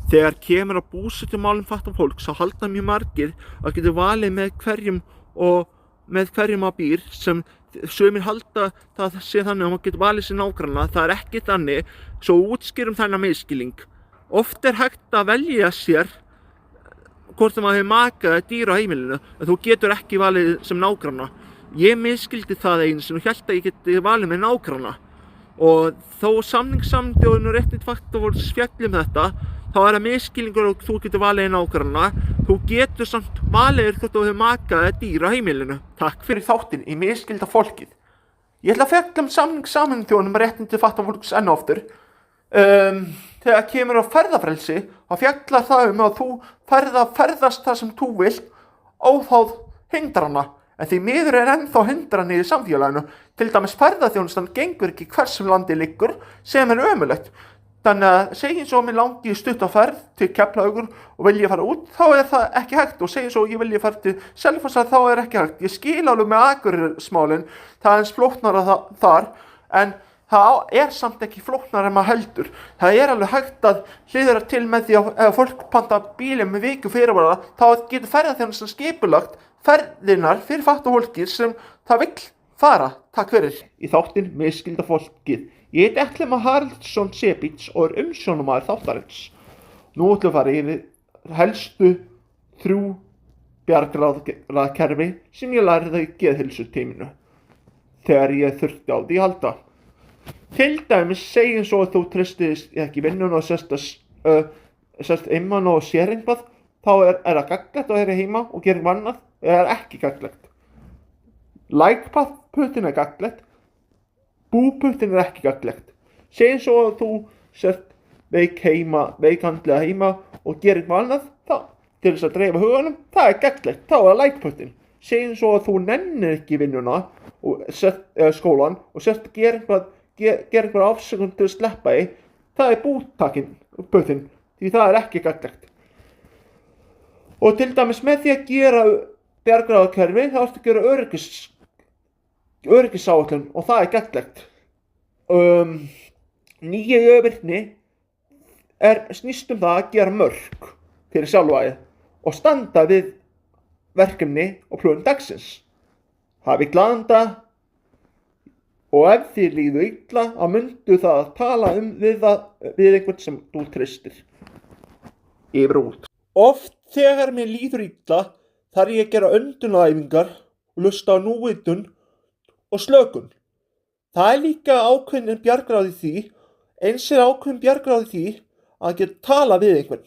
Þegar kemur að búsettumálum fatlaðs fólks þá halda mjög margir að geta valið með hverjum maður býr, sem sumir halda það sé þannig að maður getur valið sér nágranna. Það er ekki þannig, svo útskýrum þennan misskilning. Oft er hægt að velja sér hvort maður hefur maka eða dýr á heimilinu, en þú getur ekki valið sem nágranna. Ég misskildi það einu sinni og hélt að ég geti valið með nágranna. Og þó samningssamþjóðin og réttindi fatlaðs fólks fjalli þetta, þá er það misskilningur og þú getur valið nágranna. Þú getur samt valið hvort þú hefur maka eða dýr á heimilinu. Takk fyrir þáttinn í misskilda fólkið. Ég ætla að fjalla samningssamþjóðin um réttindi fatlaðs fólks enn og aftur. Þegar kemur á ferðafrelsi, þá fjallar það að þú ferðast það sem þú vilt óháð hindrana. En því miður er ennþá hindranir í samfélaginu. Til dæmis ferðaþjónustan gengur ekki hversum landi liggur, sem er ömurlegt. Þannig að segjum svo að mér langi í stutta ferð til Keflavíkur og vilja fara út, þá er það ekki hægt. Og segjum svo að ég vilja fara til Selfossar, þá er ekki hægt. Ég skil alveg með Akureyrarmálin, það er eins flóknara þar, en það er samt ekki flóknara en maður heldur. Það er alveg hægt að hliðra til með því að ef fólk panta bílinn með viku fyrirvara, þá getur ferðaþjónustan skipulagt ferðirnar fyrir fatlaða fólkið sem það vill fara. Takk fyrir. Í þáttinn misskilda fólkið. Ég heiti Ellima Haraldsson Sebits og er umsjónarmaður þáttarins. Nú ætlum við að fara yfir helstu 3 bjargráðakerfi sem ég lærði í geðheilsuteyminu þegar ég þurfti á því að halda. Til dæmis segjum svo að þú treystist ekki vinnuna og sest einmann og sér eitthvað, þá er það gagnlegt að vera heima og gera eitthvað annað, eða er ekki gagnlegt. Like-puttin er gagnlegt, búputtin er ekki gagnlegt. Segjum svo að þú sért veikandlega heima og gera eitthvað annað, til þess að dreifa huganum, það er gagnlegt, þá er like-puttin. Segjum svo að þú nennir ekki vinnuna eða skólan og sért að gera eitthvað afsökun til að sleppa í, það er búputtin, því það er ekki gagnlegt. Og til dæmis með því að gera bjargráðakerfi, þá ertu að gera öryggisáætlun og það er gagnlegt. Nýja öfirni snýst það að gera mörk fyrir sjálfvæði og standa við verkefni og plön dagsins. Hafi glaðan dag og ef þér líður illa, þá myndu það að tala við einhvern sem þú treystir. Yfir og út. Oft þegar mér líður illa þarf ég að gera öndunaræfingar og hlusta á núvitund og slökun. Það er líka ákveðin bjargráð í því, eins er ákveðin bjargráð í því að geta tala við einhvern.